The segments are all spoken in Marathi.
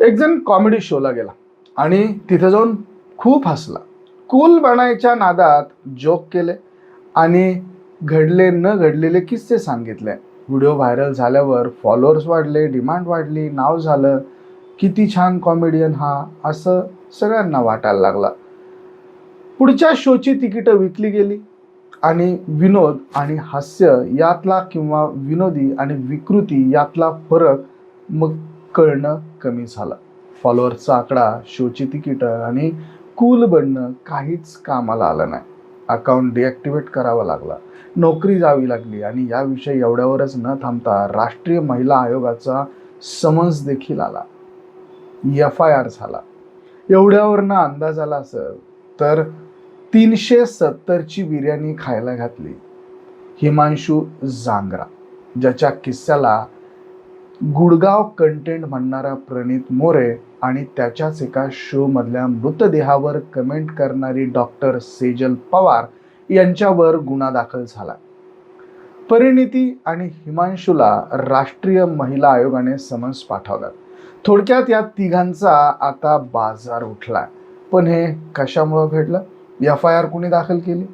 एक जण कॉमेडी शोला गेला आणि तिथे जाऊन खूप हसला. कूल बनायच्या नादात जोक केले आणि घडले न घडलेले किस्से सांगितले. व्हिडिओ व्हायरल झाल्यावर फॉलोअर्स वाढले, डिमांड वाढली, नाव झालं. किती छान कॉमेडियन हा, असं सगळ्यांना वाटायला लागला. पुढच्या शोची तिकीटं विकली गेली आणि विनोद आणि हास्य यातला किंवा विनोदी आणि विकृती यातला फरक मग कळणं कमी झालं. फॉलोअर्सचा आकडा, शोची तिकीटं आणि कूल बनणं काहीच कामाला आलं नाही. अकाउंट डिॲक्टिवेट करावा लागला, नोकरी जावी लागली आणि याविषयी एवढ्यावरच न थांबता राष्ट्रीय महिला आयोगाचा समन्स देखील आला. FIR झाला. एवढ्यावरनं अंदाज आला असेल तर 370ची बिर्याणी खायला घातली हिमांशू जांगरा, ज्याच्या किस्स्याला गुडगाव कंटेंट म्हणणारा प्रणित मोरे आणि त्याच्याच एका शोमधल्या मृतदेहावर कमेंट करणारी डॉक्टर सेजल पवार यांच्यावर गुन्हा दाखल झाला. परिणिती आणि हिमांशूला राष्ट्रीय महिला आयोगाने समन्स पाठवलं. थोडक्यात या तिघांचा आता बाजार उठलाय. पण हे कशामुळे घडलं? FIR कुणी दाखल केली?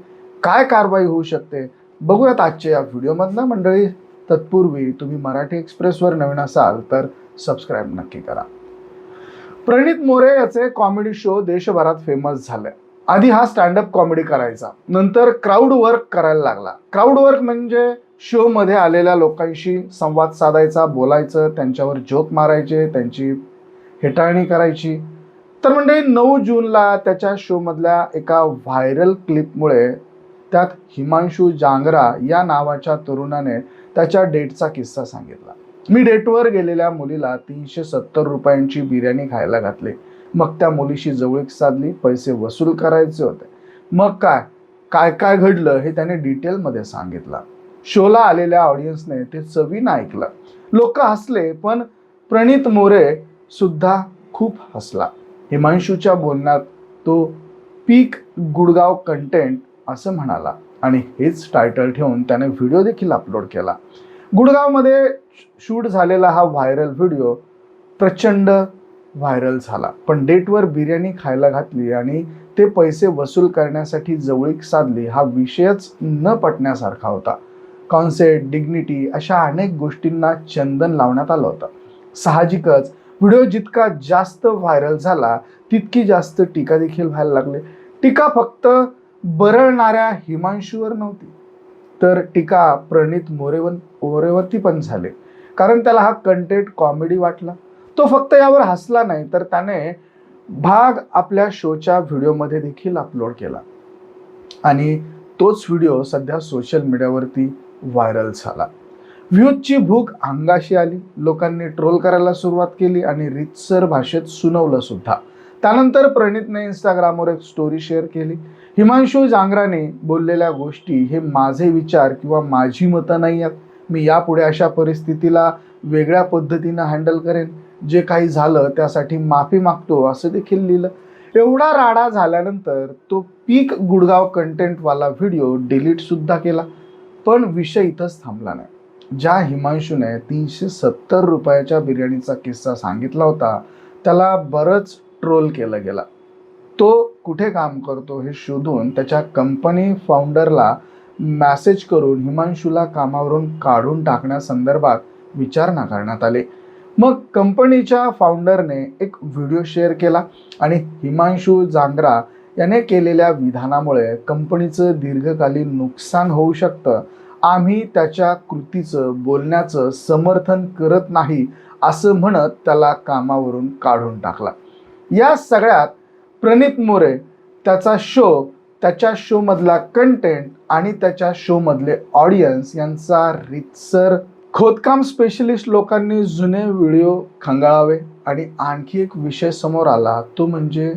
काय कारवाई होऊ शकते? बघूयात आजच्या या व्हिडिओमधनं मंडळी. तत्पूर्वी तुम्ही मराठी एक्सप्रेसवर नवीन असाल तर सबस्क्राईब नक्की करा. प्रणित मोरे याचे कॉमेडी शो देशभरात फेमस झाले. आधी हा स्टँडअप कॉमेडी करायचा, नंतर क्राऊड वर्क करायला लागला. क्राऊड वर्क म्हणजे शो मध्ये आलेल्या लोकांशी संवाद साधायचा, बोलायचं, त्यांच्यावर जोक मारायचे, त्यांची हेटाळणी करायची. तर म्हणजे 9 जूनला त्याच्या शो मधल्या एका व्हायरल क्लिपमुळे त्यात हिमांशू जांगरा या नावाच्या तरुणाने त्याच्या डेटचा किस्सा सांगितला. मी डेटवर गेलेल्या मुलीला 370 रुपयांची बिर्याणी खायला घातली. मग त्या मुलीशी जवळीक साधली, पैसे वसूल करायचे होते. मग काय काय घडलं हे त्याने डिटेलमध्ये सांगितलं. शोला आलेल्या ऑडियन्सने ते चवीनं ऐकलं. लोक हसले, पण प्रणित मोरे सुद्धा खूप हसला. हिमांशूच्या बोलण्यात तो पीक गुडगाव कंटेंट असं म्हणाला आणि हेच टायटल ठेवून त्याने व्हिडिओ देखील अपलोड केला. गुडगावमध्ये शूट झालेला हा व्हायरल व्हिडिओ प्रचंड व्हायरल झाला. पण डेटवर बिर्याणी खायला घातली आणि ते पैसे वसूल करण्यासाठी जवळीक साधली हा विषयच न पटण्यासारखा होता. कॉन्सेप्ट, डिग्निटी अशा अनेक गोष्टींना चंदन लावण्यात आलं होतं. साहजिकच व्हिडिओ जितका जास्त व्हायरल झाला तितकी जास्त टीका देखील व्हायला लागली. टीका फक्त बरळणाऱ्या हिमांशूवर नव्हती, तर टीका प्रणित मोरेवरती पण झाले. कारण त्याला हा कंटेंट कॉमेडी वाटला. तो फक्त यावर हसला नाही, तर त्याने भाग आपल्या शोच्या व्हिडिओमध्ये देखील अपलोड केला आणि तोच व्हिडिओ सध्या सोशल मीडियावरती व्हायरल झाला. व्ह्यूजची भूक अंगाशी आली. लोकांनी ट्रोल करायला सुरुवात केली आणि रीतसर भाषेत सुनवलं सुद्धा. त्यानंतर प्रणितने इंस्टाग्रामवर एक स्टोरी शेअर केली. हिमांशू जांगराने बोललेल्या गोष्टी हे माझे विचार किंवा माझी मतं नाही आहेत. मी यापुढे अशा परिस्थितीला वेगळ्या पद्धतीनं हँडल करेन. जे काही झालं त्यासाठी माफी मागतो असं देखील लिहिलं. एवढा राडा झाल्यानंतर तो पीक गुडगाव कंटेंटवाला व्हिडिओ डिलीट सुद्धा केला. पण विषय इथंच थांबला नाही. ज्या हिमांशूने 370 रुपयाच्या बिर्याणीचा किस्सा सांगितला होता त्याला बरंच ट्रोल केलं गेला. तो कुठे काम करतो हे शोधून त्याच्या कंपनी फाउंडरला मेसेज करून हिमांशूला कामावरून काढून टाकण्यासंदर्भात विचारणा करण्यात आली. मग कंपनीच्या फाउंडरने एक व्हिडिओ शेअर केला आणि हिमांशू जांगरा याने केलेल्या विधानामुळे कंपनीचं दीर्घकालीन नुकसान होऊ शकतं. आम्ही त्याच्या कृतीचं, बोलण्याचं समर्थन करत नाही असं म्हणत त्याला कामावरून काढून टाकला. या सगळ्यात प्रणित मोरे, त्याचा शो, त्याच्या शोमधला कंटेंट आणि त्याच्या शोमधले ऑडियन्स यांचा रीतसर खोदकाम स्पेशलिस्ट लोकांनी जुने व्हिडिओ खंगाळावे. आणि आणखी एक विषय समोर आला, तो म्हणजे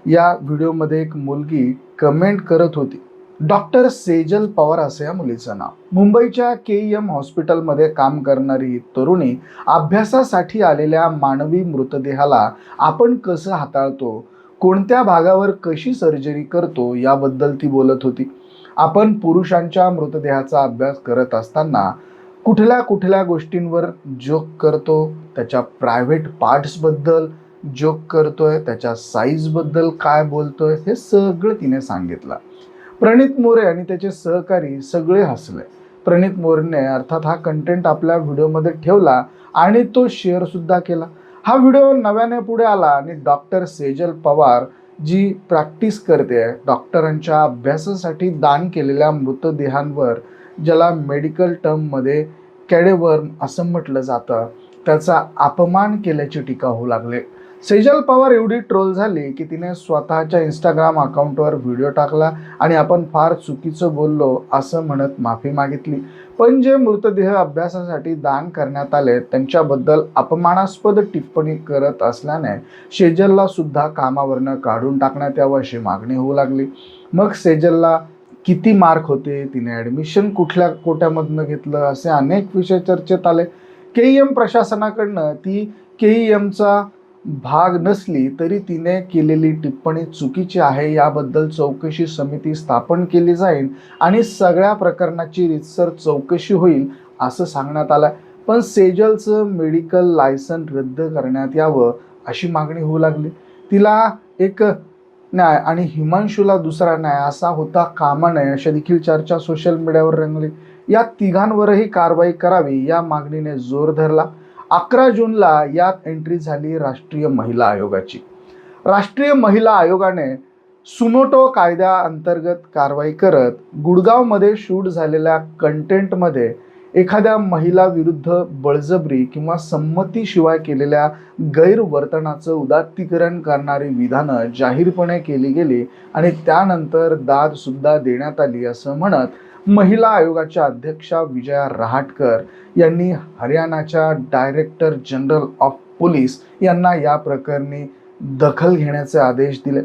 या व्हिडिओमध्ये एक मुलगी कमेंट करत होती. डॉक्टर सेजल पवार असं या मुलीचं नाव. मुंबईच्या KEM हॉस्पिटलमध्ये काम करणारी ही तरुणी अभ्यासासाठी आलेल्या मानवी मृतदेहाला आपण कसं हाताळतो, कोणत्या भागावर कशी सर्जरी करतो याबद्दल ती बोलत होती. आपण पुरुषांच्या मृतदेहाचा अभ्यास करत असताना कुठल्या कुठल्या गोष्टींवर जोक करतो, त्याच्या प्रायव्हेट पार्ट्सबद्दल जोक करतोय, त्याच्या साईजबद्दल काय बोलतोय, हे सगळं तिने सांगितलं. प्रणित मोरे आणि त्याचे सहकारी सगळे हसले. प्रणित मोरेने अर्थात हा कंटेंट आपल्या व्हिडिओमध्ये ठेवला आणि तो शेअरसुद्धा केला. हा व्हिडिओ नव्याने पुढे आला आणि डॉक्टर सेजल पवार जी प्रॅक्टिस करते, डॉक्टरांच्या अभ्यासासाठी दान केलेल्या मृतदेहांवर, ज्याला मेडिकल टर्ममध्ये कॅडेवर्म असं म्हटलं जातं, त्याचा अपमान केल्याची टीका होऊ लागले. सेजल पवार एवढी ट्रोल झाली की तिने स्वतःच्या इंस्टाग्राम अकाउंटवर व्हिडिओ टाकला आणि आपण फार चुकीचं बोललो असं म्हणत माफी मागितली. पण जे मृतदेह अभ्यासासाठी दान करण्यात आले त्यांच्याबद्दल अपमानास्पद टिप्पणी करत असल्याने सेजलला सुद्धा कामावरनं काढून टाकण्यात यावं अशी मागणी होऊ लागली. मग सेजलला किती मार्क होते, तिने ॲडमिशन कुठल्या कोट्यामधनं घेतलं, असे अनेक विषय चर्चेत आले. KEM प्रशासनाकडनं ती KEMचा भाग नसली तरी तिने केलेली टिप्पणी चुकीची आहे, याबद्दल चौकशी समिती स्थापन केली जाईल आणि सगळ्या प्रकरणाची रीतसर चौकशी होईल असं सांगण्यात आलं. पण सेजलचं मेडिकल लायसन रद्द करण्यात यावं अशी मागणी होऊ लागली. तिला एक न्याय आणि हिमांशूला दुसरा न्याय असा होता कामा नये अशा देखील चर्चा सोशल मीडियावर रंगली. या तिघांवरही कारवाई करावी या मागणीने जोर धरला. 11 जूनला यात एंट्री झाली राष्ट्रीय महिला आयोगाची. राष्ट्रीय महिला आयोगाने सुमोटो कायद्याअंतर्गत कारवाई करत गुडगावमध्ये शूट झालेल्या कंटेंटमध्ये एखाद्या महिला विरुद्ध बळजबरी किंवा संमतीशिवाय केलेल्या गैरवर्तनाचं उदात्तीकरण करणारी विधानं जाहीरपणे केली गेली आणि त्यानंतर दाद सुद्धा देण्यात आली असं म्हणत महिला आयोगाच्या अध्यक्षा विजया रहाटकर यांनी हरियाणाच्या डायरेक्टर जनरल ऑफ पोलीस यांना या प्रकरणी दखल घेण्याचे आदेश दिले.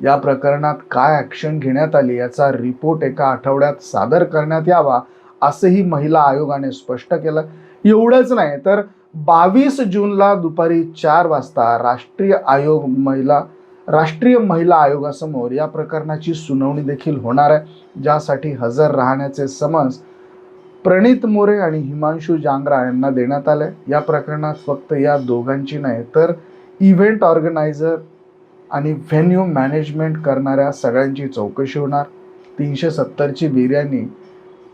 या प्रकरणात काय ॲक्शन घेण्यात आली याचा रिपोर्ट एका आठवड्यात सादर करण्यात यावा असंही महिला आयोगाने स्पष्ट केलं. एवढंच नाही तर 22 जूनला दुपारी 4 वाजता राष्ट्रीय महिला आयोगासमोर या प्रकरणाची सुनावणी देखील होणार आहे, ज्यासाठी हजर राहण्याचे समन्स प्रणित मोरे आणि हिमांशू जांगरा यांना देण्यात आले. या प्रकरणात फक्त या दोघांची नाही तर इव्हेंट ऑर्गनायझर आणि व्हेन्यू मॅनेजमेंट करणाऱ्या सगळ्यांची चौकशी होणार. 370ची बिर्याणी,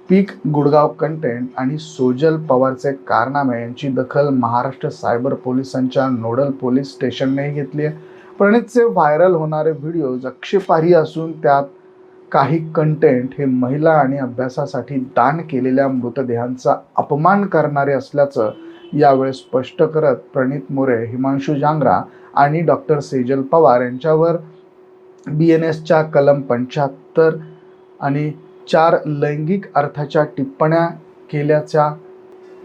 पीक गुडगाव कंटेंट आणि सोजल पवारचे कारनामे यांची दखल महाराष्ट्र सायबर पोलिसांच्या नोडल पोलीस स्टेशनने घेतली आहे. प्रणितचे व्हायरल होणारे व्हिडिओज आक्षेपार्ह असून त्यात काही कंटेंट हे महिला आणि अभ्यासासाठी दान केलेल्या मृतदेहांचा अपमान करणारे असल्याचं यावेळी स्पष्ट करत प्रणित मोरे, हिमांशू जांगरा आणि डॉक्टर सेजल पवार यांच्यावर BNSच्या कलम 75 आणि 4 लैंगिक अर्थाच्या टिप्पण्या केल्याच्या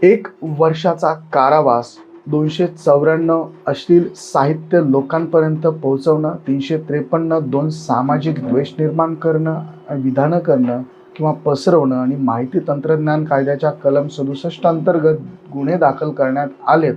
1 वर्षाचा कारावास, 294 अश्लील साहित्य लोकांपर्यंत पोहोचवणं, 353 2 सामाजिक द्वेष निर्माण करणं, विधानं करणं किंवा पसरवणं आणि माहिती तंत्रज्ञान कायद्याच्या कलम 67 अंतर्गत गुन्हे दाखल करण्यात आलेत.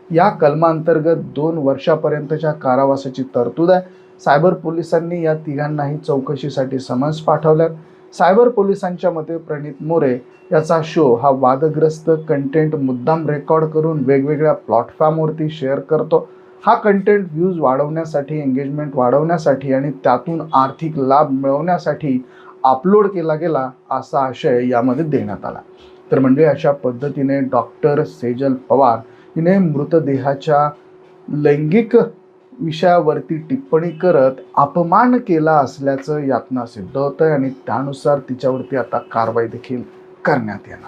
या कलमांतर्गत 2 वर्षापर्यंतच्या कारावासाची तरतूद आहे. सायबर पोलिसांनी या तिघांनाही चौकशीसाठी समन्स पाठवल्यात. सायबर पोलिसांच्या मते प्रणित मोरे याचा शो हा वादग्रस्त कंटेंट मुद्दाम रेकॉर्ड करून वेगवेगळ्या प्लॅटफॉर्मवरती शेअर करतो. हा कंटेंट व्ह्यूज वाढवण्यासाठी, एंगेजमेंट वाढवण्यासाठी आणि त्यातून आर्थिक लाभ मिळवण्यासाठी अपलोड केला गेला असा आशय यामध्ये देण्यात आला. तर म्हणजे अशा पद्धतीने डॉक्टर सेजल पवार हिने मृतदेहाच्या लैंगिक विषयावरती टिप्पणी करत अपमान केला असल्याचं यातनं सिद्ध होतंय आणि त्यानुसार तिच्यावरती आता कारवाई देखील करण्यात येणार.